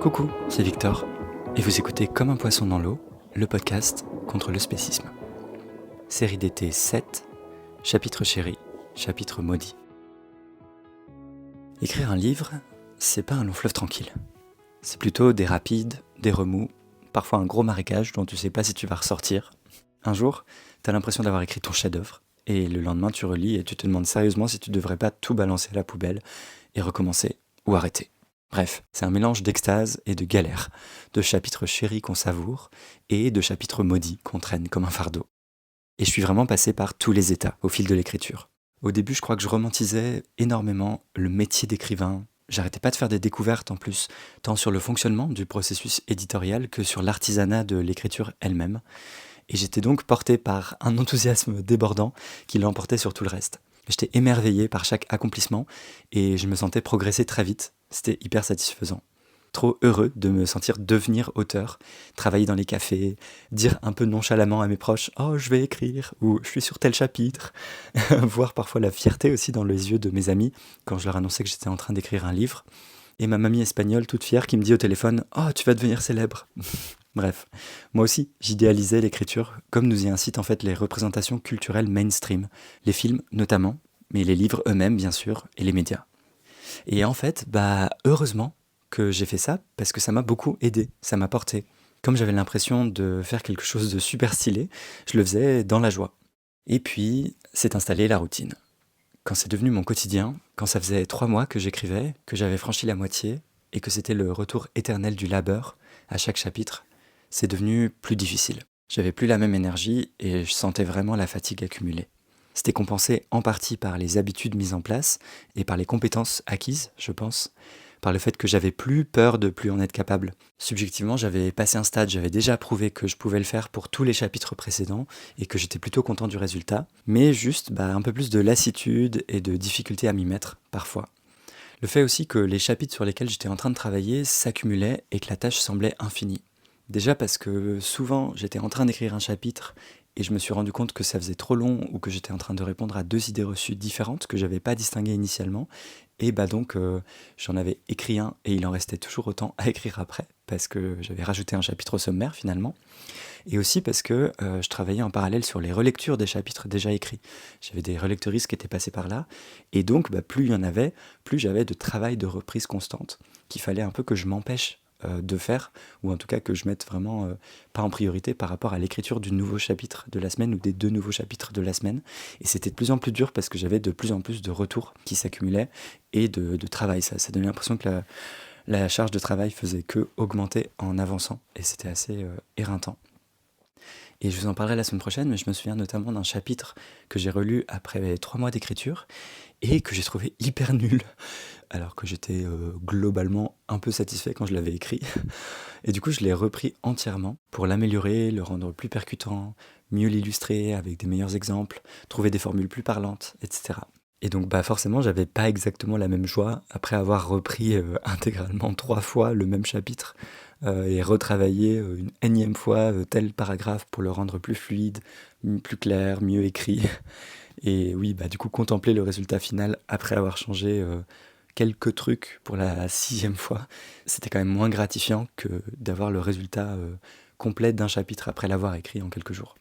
Coucou, c'est Victor, et vous écoutez Comme un poisson dans l'eau, le podcast contre le spécisme. Série d'été 7, chapitre chéri, chapitre maudit. Écrire un livre, c'est pas un long fleuve tranquille. C'est plutôt des rapides, des remous, parfois un gros marécage dont tu sais pas si tu vas ressortir. Un jour, t'as l'impression d'avoir écrit ton chef-d'œuvre, et le lendemain tu relis et tu te demandes sérieusement si tu devrais pas tout balancer à la poubelle et recommencer ou arrêter. Bref, c'est un mélange d'extase et de galère, de chapitres chéris qu'on savoure et de chapitres maudits qu'on traîne comme un fardeau. Et je suis vraiment passé par tous les états au fil de l'écriture. Au début, je crois que je romantisais énormément le métier d'écrivain. J'arrêtais pas de faire des découvertes en plus, tant sur le fonctionnement du processus éditorial que sur l'artisanat de l'écriture elle-même. Et j'étais donc porté par un enthousiasme débordant qui l'emportait sur tout le reste. J'étais émerveillé par chaque accomplissement et je me sentais progresser très vite. C'était hyper satisfaisant. Trop heureux de me sentir devenir auteur, travailler dans les cafés, dire un peu nonchalamment à mes proches « Oh, je vais écrire » ou « Je suis sur tel chapitre », voir parfois la fierté aussi dans les yeux de mes amis quand je leur annonçais que j'étais en train d'écrire un livre. Et ma mamie espagnole toute fière qui me dit au téléphone « Oh, tu vas devenir célèbre !» Bref, moi aussi, j'idéalisais l'écriture, comme nous y incitent en fait les représentations culturelles mainstream, les films notamment, mais les livres eux-mêmes bien sûr, et les médias. Et en fait, heureusement que j'ai fait ça, parce que ça m'a beaucoup aidé, ça m'a porté. Comme j'avais l'impression de faire quelque chose de super stylé, je le faisais dans la joie. Et puis, s'est installée la routine. Quand c'est devenu mon quotidien, quand ça faisait 3 mois que j'écrivais, que j'avais franchi la moitié, et que c'était le retour éternel du labeur à chaque chapitre, c'est devenu plus difficile. J'avais plus la même énergie et je sentais vraiment la fatigue accumulée. C'était compensé en partie par les habitudes mises en place et par les compétences acquises, je pense, par le fait que j'avais plus peur de plus en être capable. Subjectivement, j'avais passé un stade, j'avais déjà prouvé que je pouvais le faire pour tous les chapitres précédents et que j'étais plutôt content du résultat, mais juste un peu plus de lassitude et de difficulté à m'y mettre, parfois. Le fait aussi que les chapitres sur lesquels j'étais en train de travailler s'accumulaient et que la tâche semblait infinie. Déjà parce que souvent j'étais en train d'écrire un chapitre et je me suis rendu compte que ça faisait trop long ou que j'étais en train de répondre à 2 idées reçues différentes que j'avais pas distinguées initialement. Et donc j'en avais écrit un et il en restait toujours autant à écrire après parce que j'avais rajouté un chapitre au sommaire finalement. Et aussi parce que je travaillais en parallèle sur les relectures des chapitres déjà écrits. J'avais des relectoristes qui étaient passés par là et donc plus il y en avait, plus j'avais de travail de reprise constante qu'il fallait un peu que je m'empêche de faire, ou en tout cas que je mette vraiment pas en priorité par rapport à l'écriture du nouveau chapitre de la semaine ou des 2 nouveaux chapitres de la semaine. Et c'était de plus en plus dur parce que j'avais de plus en plus de retours qui s'accumulaient et de travail. Ça donnait l'impression que la charge de travail faisait que augmenter en avançant et c'était assez éreintant. Et je vous en parlerai la semaine prochaine, mais je me souviens notamment d'un chapitre que j'ai relu après 3 mois d'écriture et que j'ai trouvé hyper nul, alors que j'étais globalement un peu satisfait quand je l'avais écrit. Et du coup, je l'ai repris entièrement pour l'améliorer, le rendre plus percutant, mieux l'illustrer avec des meilleurs exemples, trouver des formules plus parlantes, etc. Et donc forcément, j'avais pas exactement la même joie après avoir repris intégralement 3 fois le même chapitre et retravaillé une énième fois tel paragraphe pour le rendre plus fluide, plus clair, mieux écrit. Et oui, du coup, contempler le résultat final après avoir changé quelques trucs pour la 6e fois, c'était quand même moins gratifiant que d'avoir le résultat complet d'un chapitre après l'avoir écrit en quelques jours.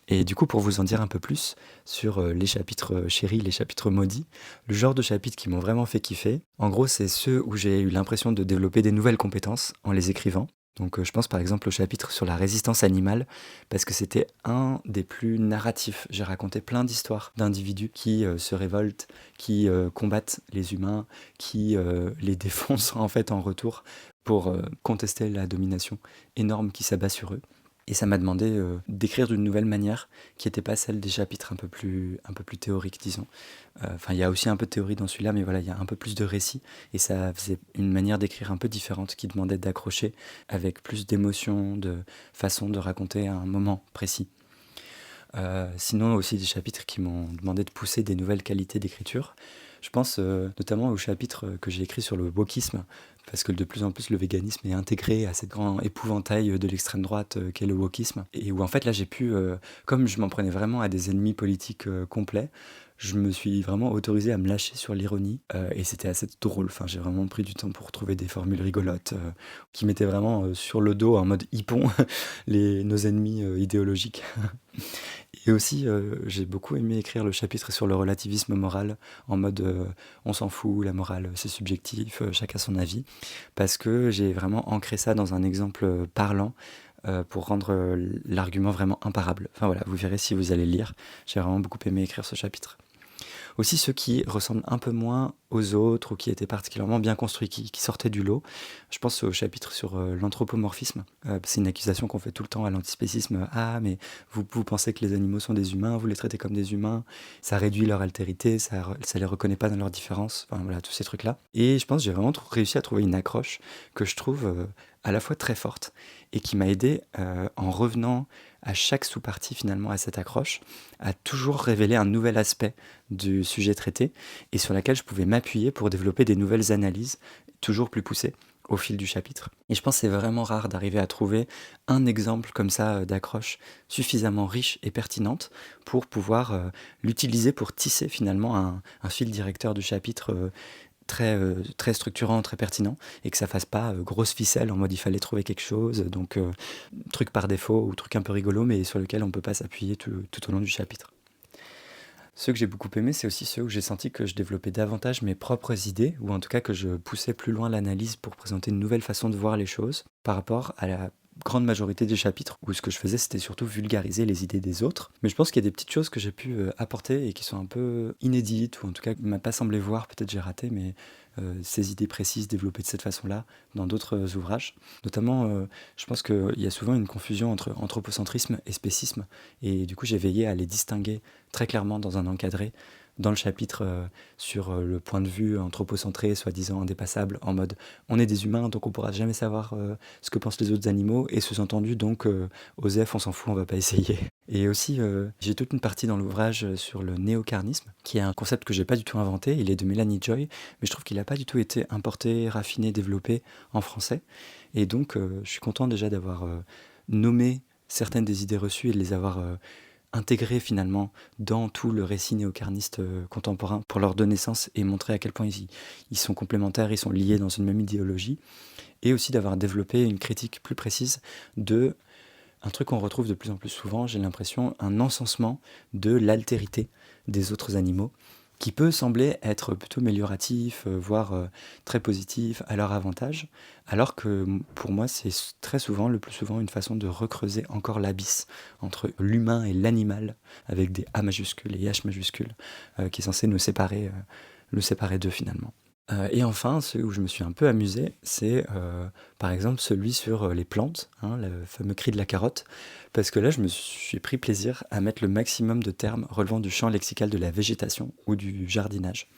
Et du coup, pour vous en dire un peu plus sur les chapitres chéris, les chapitres maudits, le genre de chapitres qui m'ont vraiment fait kiffer, en gros, c'est ceux où j'ai eu l'impression de développer des nouvelles compétences en les écrivant. Donc je pense par exemple au chapitre sur la résistance animale, parce que c'était un des plus narratifs. J'ai raconté plein d'histoires d'individus qui se révoltent, qui combattent les humains, qui les défoncent en fait en retour pour contester la domination énorme qui s'abat sur eux. Et ça m'a demandé d'écrire d'une nouvelle manière qui n'était pas celle des chapitres un peu plus théoriques, disons. Il y a aussi un peu de théorie dans celui-là, mais voilà, il y a un peu plus de récit. Et ça faisait une manière d'écrire un peu différente qui demandait d'accrocher avec plus d'émotion, de façon de raconter un moment précis. Sinon, aussi des chapitres qui m'ont demandé de pousser des nouvelles qualités d'écriture. Je pense notamment au chapitre que j'ai écrit sur le wokisme, parce que de plus en plus le véganisme est intégré à cette grand épouvantail de l'extrême droite qu'est le wokisme. Et où en fait là j'ai pu, comme je m'en prenais vraiment à des ennemis politiques complets, je me suis vraiment autorisé à me lâcher sur l'ironie et c'était assez drôle. Enfin, j'ai vraiment pris du temps pour trouver des formules rigolotes qui mettaient vraiment sur le dos en mode hippon nos ennemis idéologiques. Et aussi, j'ai beaucoup aimé écrire le chapitre sur le relativisme moral, en mode on s'en fout, la morale c'est subjectif, chacun son avis, parce que j'ai vraiment ancré ça dans un exemple parlant pour rendre l'argument vraiment imparable. Enfin voilà, vous verrez si vous allez le lire. J'ai vraiment beaucoup aimé écrire ce chapitre. Aussi ceux qui ressemblent un peu moins aux autres ou qui étaient particulièrement bien construits, qui sortaient du lot. Je pense au chapitre sur l'anthropomorphisme. C'est une accusation qu'on fait tout le temps à l'antispécisme. Ah, mais vous pensez que les animaux sont des humains, vous les traitez comme des humains, ça réduit leur altérité, ça les reconnaît pas dans leurs différences. Enfin voilà, tous ces trucs-là. Et je pense que j'ai vraiment réussi à trouver une accroche que je trouve à la fois très forte et qui m'a aidé en revenant à chaque sous-partie finalement à cette accroche, à toujours révéler un nouvel aspect du sujet traité et sur laquelle je pouvais m'appuyer pour développer des nouvelles analyses toujours plus poussées au fil du chapitre. Et je pense que c'est vraiment rare d'arriver à trouver un exemple comme ça d'accroche suffisamment riche et pertinente pour pouvoir l'utiliser pour tisser finalement un fil directeur du chapitre très structurant, très pertinent, et que ça fasse pas grosse ficelle en mode il fallait trouver quelque chose, donc truc par défaut ou truc un peu rigolo, mais sur lequel on peut pas s'appuyer tout au long du chapitre. Ceux que j'ai beaucoup aimés, c'est aussi ceux où j'ai senti que je développais davantage mes propres idées, ou en tout cas que je poussais plus loin l'analyse pour présenter une nouvelle façon de voir les choses par rapport à la grande majorité des chapitres, où ce que je faisais c'était surtout vulgariser les idées des autres. Mais je pense qu'il y a des petites choses que j'ai pu apporter et qui sont un peu inédites, ou en tout cas qui ne m'a pas semblé voir, peut-être j'ai raté, mais ces idées précises développées de cette façon-là dans d'autres ouvrages. Notamment, je pense qu'il y a souvent une confusion entre anthropocentrisme et spécisme, et du coup j'ai veillé à les distinguer très clairement dans un encadré, dans le chapitre sur le point de vue anthropocentré, soi-disant indépassable, en mode on est des humains donc on pourra jamais savoir ce que pensent les autres animaux, et sous-entendu donc OSEF on s'en fout, on va pas essayer. Et aussi j'ai toute une partie dans l'ouvrage sur le néocarnisme, qui est un concept que j'ai pas du tout inventé, il est de Mélanie Joy, mais je trouve qu'il n'a pas du tout été importé, raffiné, développé en français, et donc je suis content déjà d'avoir nommé certaines des idées reçues et de les avoir intégrés finalement dans tout le récit néocarniste contemporain pour leur donner sens et montrer à quel point ils sont complémentaires, ils sont liés dans une même idéologie, et aussi d'avoir développé une critique plus précise de un truc qu'on retrouve de plus en plus souvent, j'ai l'impression, un encensement de l'altérité des autres animaux, qui peut sembler être plutôt amélioratif, voire très positif à leur avantage, alors que pour moi c'est très souvent, le plus souvent, une façon de recreuser encore l'abysse entre l'humain et l'animal, avec des A majuscules et H majuscules, qui est censé nous séparer d'eux finalement. Et enfin, celui où je me suis un peu amusé, c'est par exemple celui sur les plantes, hein, le fameux cri de la carotte, parce que là je me suis pris plaisir à mettre le maximum de termes relevant du champ lexical de la végétation ou du jardinage.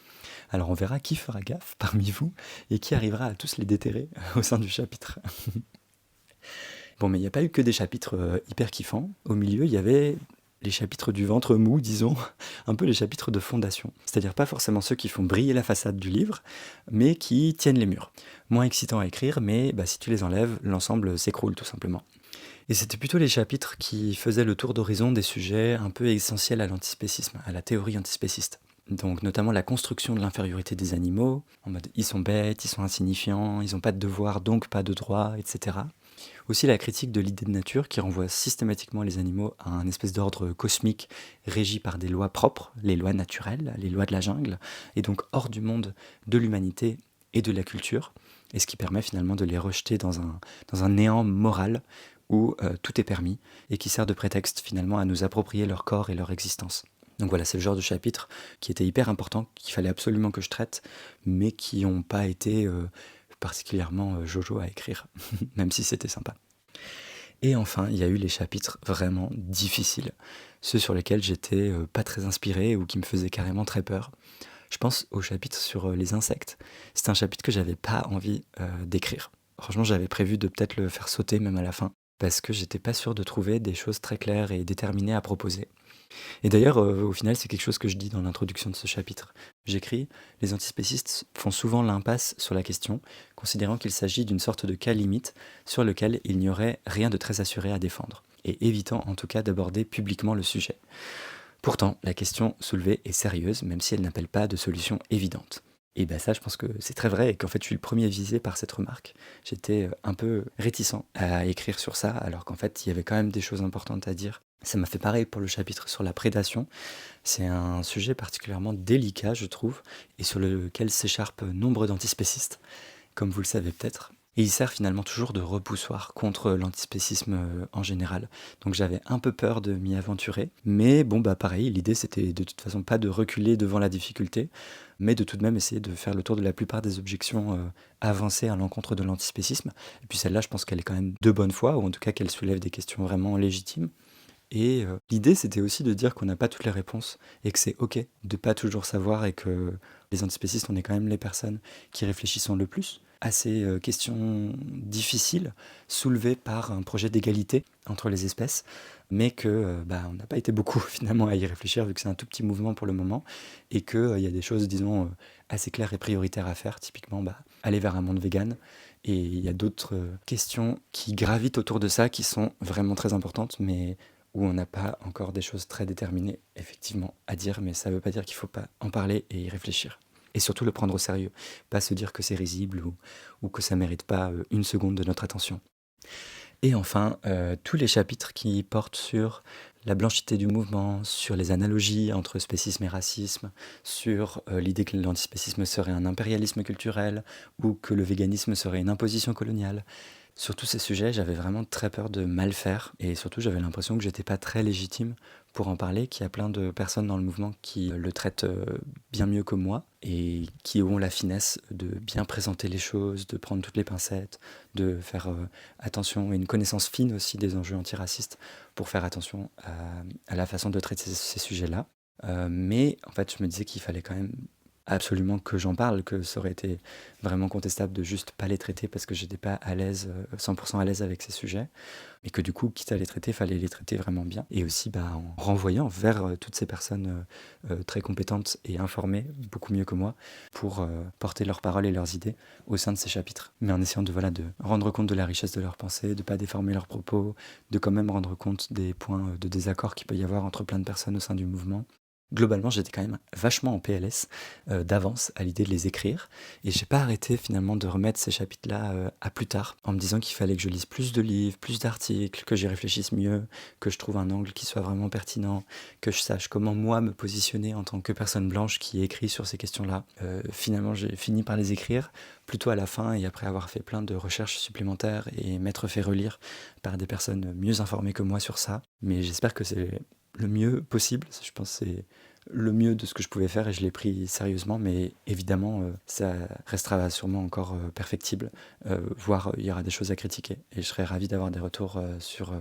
Alors on verra qui fera gaffe parmi vous et qui arrivera à tous les déterrer au sein du chapitre. Bon, mais il n'y a pas eu que des chapitres hyper kiffants. Au milieu, il y avait les chapitres du ventre mou, disons, un peu les chapitres de fondation. C'est-à-dire pas forcément ceux qui font briller la façade du livre, mais qui tiennent les murs. Moins excitants à écrire, mais si tu les enlèves, l'ensemble s'écroule tout simplement. Et c'était plutôt les chapitres qui faisaient le tour d'horizon des sujets un peu essentiels à l'antispécisme, à la théorie antispéciste. Donc notamment la construction de l'infériorité des animaux, en mode ils sont bêtes, ils sont insignifiants, ils n'ont pas de devoir donc pas de droit, etc. Aussi la critique de l'idée de nature qui renvoie systématiquement les animaux à un espèce d'ordre cosmique régi par des lois propres, les lois naturelles, les lois de la jungle, et donc hors du monde de l'humanité et de la culture, et ce qui permet finalement de les rejeter dans un néant moral où tout est permis, et qui sert de prétexte finalement à nous approprier leur corps et leur existence. Donc voilà, c'est le genre de chapitre qui était hyper important, qu'il fallait absolument que je traite, mais qui n'ont pas été particulièrement jojo à écrire, même si c'était sympa. Et enfin, il y a eu les chapitres vraiment difficiles, ceux sur lesquels j'étais pas très inspiré ou qui me faisaient carrément très peur. Je pense au chapitre sur les insectes. C'est un chapitre que j'avais pas envie d'écrire. Franchement, j'avais prévu de peut-être le faire sauter même à la fin, parce que j'étais pas sûr de trouver des choses très claires et déterminées à proposer. Et d'ailleurs, au final, c'est quelque chose que je dis dans l'introduction de ce chapitre. J'écris « Les antispécistes font souvent l'impasse sur la question, considérant qu'il s'agit d'une sorte de cas limite sur lequel il n'y aurait rien de très assuré à défendre, et évitant en tout cas d'aborder publiquement le sujet. » Pourtant, la question soulevée est sérieuse, même si elle n'appelle pas de solution évidente. Et ben ça, je pense que c'est très vrai et qu'en fait, je suis le premier visé par cette remarque. J'étais un peu réticent à écrire sur ça, alors qu'en fait, il y avait quand même des choses importantes à dire. Ça m'a fait pareil pour le chapitre sur la prédation. C'est un sujet particulièrement délicat, je trouve, et sur lequel s'écharpent nombre d'antispécistes, comme vous le savez peut-être. Et il sert finalement toujours de repoussoir contre l'antispécisme en général. Donc j'avais un peu peur de m'y aventurer. Mais bon, bah pareil, l'idée c'était de toute façon pas de reculer devant la difficulté, mais de tout de même essayer de faire le tour de la plupart des objections avancées à l'encontre de l'antispécisme. Et puis celle-là, je pense qu'elle est quand même de bonne foi, ou en tout cas qu'elle soulève des questions vraiment légitimes. Et l'idée, c'était aussi de dire qu'on n'a pas toutes les réponses et que c'est ok de pas toujours savoir et que les antispécistes, on est quand même les personnes qui réfléchissent le plus à ces questions difficiles soulevées par un projet d'égalité entre les espèces, mais que on n'a pas été beaucoup finalement à y réfléchir vu que c'est un tout petit mouvement pour le moment et qu'il y a des choses, disons, assez claires et prioritaires à faire, typiquement aller vers un monde vegan. Et il y a d'autres questions qui gravitent autour de ça qui sont vraiment très importantes, mais où on n'a pas encore des choses très déterminées, effectivement, à dire, mais ça ne veut pas dire qu'il ne faut pas en parler et y réfléchir. Et surtout le prendre au sérieux, pas se dire que c'est risible ou que ça ne mérite pas une seconde de notre attention. Et enfin, tous les chapitres qui portent sur la blanchité du mouvement, sur les analogies entre spécisme et racisme, sur l'idée que l'antispécisme serait un impérialisme culturel ou que le véganisme serait une imposition coloniale. Sur tous ces sujets, j'avais vraiment très peur de mal faire et surtout j'avais l'impression que j'étais pas très légitime pour en parler, qu'il y a plein de personnes dans le mouvement qui le traitent bien mieux que moi et qui ont la finesse de bien présenter les choses, de prendre toutes les pincettes, de faire attention et une connaissance fine aussi des enjeux antiracistes pour faire attention à la façon de traiter ces sujets-là. Mais en fait, je me disais qu'il fallait quand même absolument que j'en parle, que ça aurait été vraiment contestable de juste pas les traiter parce que j'étais pas à l'aise, 100% à l'aise avec ces sujets, mais que du coup, quitte à les traiter, fallait les traiter vraiment bien. Et aussi en renvoyant vers toutes ces personnes très compétentes et informées, beaucoup mieux que moi, pour porter leurs paroles et leurs idées au sein de ces chapitres. Mais en essayant de rendre compte de la richesse de leurs pensées, de pas déformer leurs propos, de quand même rendre compte des points de désaccord qu'il peut y avoir entre plein de personnes au sein du mouvement. Globalement, j'étais quand même vachement en PLS d'avance à l'idée de les écrire et j'ai pas arrêté finalement de remettre ces chapitres-là à plus tard en me disant qu'il fallait que je lise plus de livres, plus d'articles, que j'y réfléchisse mieux, que je trouve un angle qui soit vraiment pertinent, que je sache comment moi me positionner en tant que personne blanche qui écrit sur ces questions-là. Finalement, j'ai fini par les écrire plutôt à la fin et après avoir fait plein de recherches supplémentaires et m'être fait relire par des personnes mieux informées que moi sur ça. Mais j'espère que c'est le mieux possible. Je pense que c'est le mieux de ce que je pouvais faire et je l'ai pris sérieusement, mais évidemment, ça restera sûrement encore perfectible, voire il y aura des choses à critiquer. Et je serais ravi d'avoir des retours sur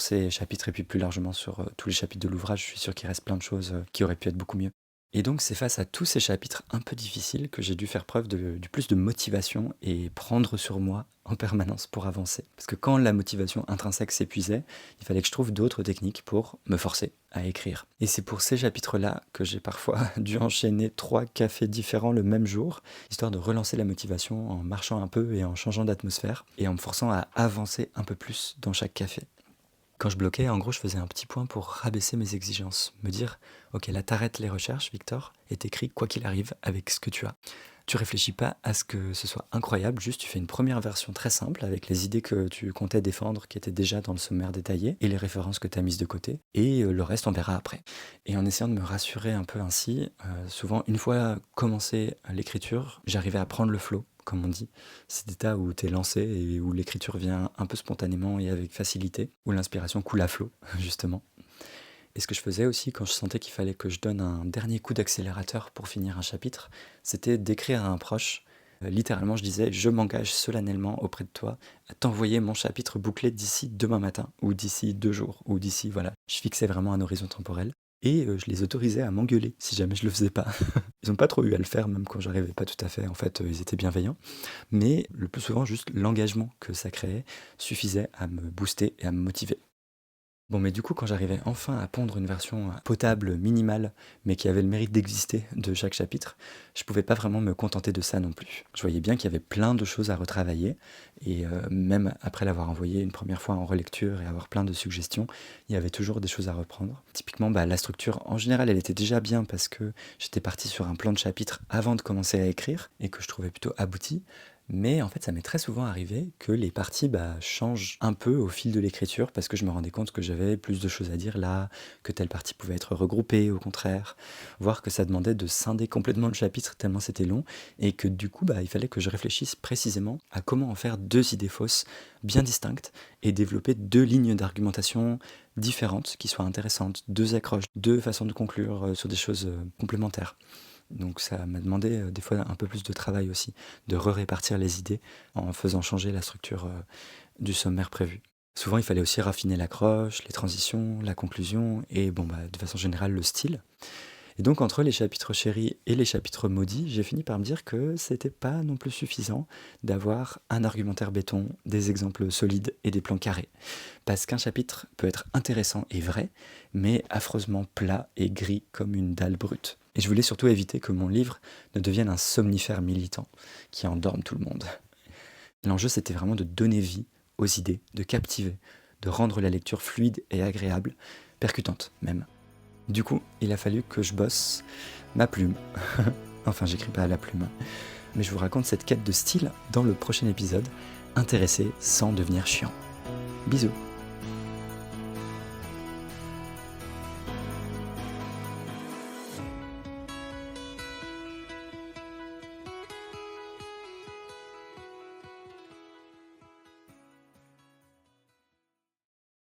ces chapitres et puis plus largement sur tous les chapitres de l'ouvrage. Je suis sûr qu'il reste plein de choses qui auraient pu être beaucoup mieux. Et donc c'est face à tous ces chapitres un peu difficiles que j'ai dû faire preuve du plus de motivation et prendre sur moi en permanence pour avancer. Parce que quand la motivation intrinsèque s'épuisait, il fallait que je trouve d'autres techniques pour me forcer à écrire. Et c'est pour ces chapitres-là que j'ai parfois dû enchaîner 3 cafés différents le même jour, histoire de relancer la motivation en marchant un peu et en changeant d'atmosphère, et en me forçant à avancer un peu plus dans chaque café. Quand je bloquais, en gros, je faisais un petit point pour rabaisser mes exigences. Me dire, ok, là t'arrêtes les recherches, Victor, et t'écris quoi qu'il arrive avec ce que tu as. Tu réfléchis pas à ce que ce soit incroyable, juste tu fais une première version très simple avec les idées que tu comptais défendre qui étaient déjà dans le sommaire détaillé et les références que tu as mises de côté, et le reste on verra après. Et en essayant de me rassurer un peu ainsi, souvent une fois commencé l'écriture, j'arrivais à prendre le flow, comme on dit, cet état où tu es lancé et où l'écriture vient un peu spontanément et avec facilité, où l'inspiration coule à flot, justement. Et ce que je faisais aussi quand je sentais qu'il fallait que je donne un dernier coup d'accélérateur pour finir un chapitre, c'était d'écrire à un proche. Littéralement, je disais, je m'engage solennellement auprès de toi à t'envoyer mon chapitre bouclé d'ici demain matin, ou d'ici 2 jours, ou d'ici, voilà. Je fixais vraiment un horizon temporel. Et je les autorisais à m'engueuler si jamais je le faisais pas. Ils n'ont pas trop eu à le faire, même quand j'arrivais pas tout à fait. En fait, ils étaient bienveillants. Mais le plus souvent, juste l'engagement que ça créait suffisait à me booster et à me motiver. Bon, mais du coup, quand j'arrivais enfin à pondre une version potable, minimale, mais qui avait le mérite d'exister de chaque chapitre, je pouvais pas vraiment me contenter de ça non plus. Je voyais bien qu'il y avait plein de choses à retravailler, et même après l'avoir envoyé une première fois en relecture et avoir plein de suggestions, il y avait toujours des choses à reprendre. Typiquement, la structure, en général, elle était déjà bien parce que j'étais parti sur un plan de chapitre avant de commencer à écrire, et que je trouvais plutôt abouti. Mais en fait, ça m'est très souvent arrivé que les parties changent un peu au fil de l'écriture parce que je me rendais compte que j'avais plus de choses à dire là, que telle partie pouvait être regroupée au contraire, voire que ça demandait de scinder complètement le chapitre tellement c'était long et que du coup, il fallait que je réfléchisse précisément à comment en faire deux idées fausses bien distinctes et développer deux lignes d'argumentation différentes qui soient intéressantes, deux accroches, deux façons de conclure sur des choses complémentaires. Donc ça m'a demandé des fois un peu plus de travail aussi, de répartir les idées en faisant changer la structure du sommaire prévu. Souvent il fallait aussi raffiner l'accroche, les transitions, la conclusion et de façon générale le style. Et donc entre les chapitres chéris et les chapitres maudits, j'ai fini par me dire que c'était pas non plus suffisant d'avoir un argumentaire béton, des exemples solides et des plans carrés. Parce qu'un chapitre peut être intéressant et vrai, mais affreusement plat et gris comme une dalle brute. Et je voulais surtout éviter que mon livre ne devienne un somnifère militant qui endorme tout le monde. L'enjeu c'était vraiment de donner vie aux idées, de captiver, de rendre la lecture fluide et agréable, percutante même. Du coup, il a fallu que je bosse ma plume. Enfin, j'écris pas à la plume. Mais je vous raconte cette quête de style dans le prochain épisode, intéressé sans devenir chiant. Bisous.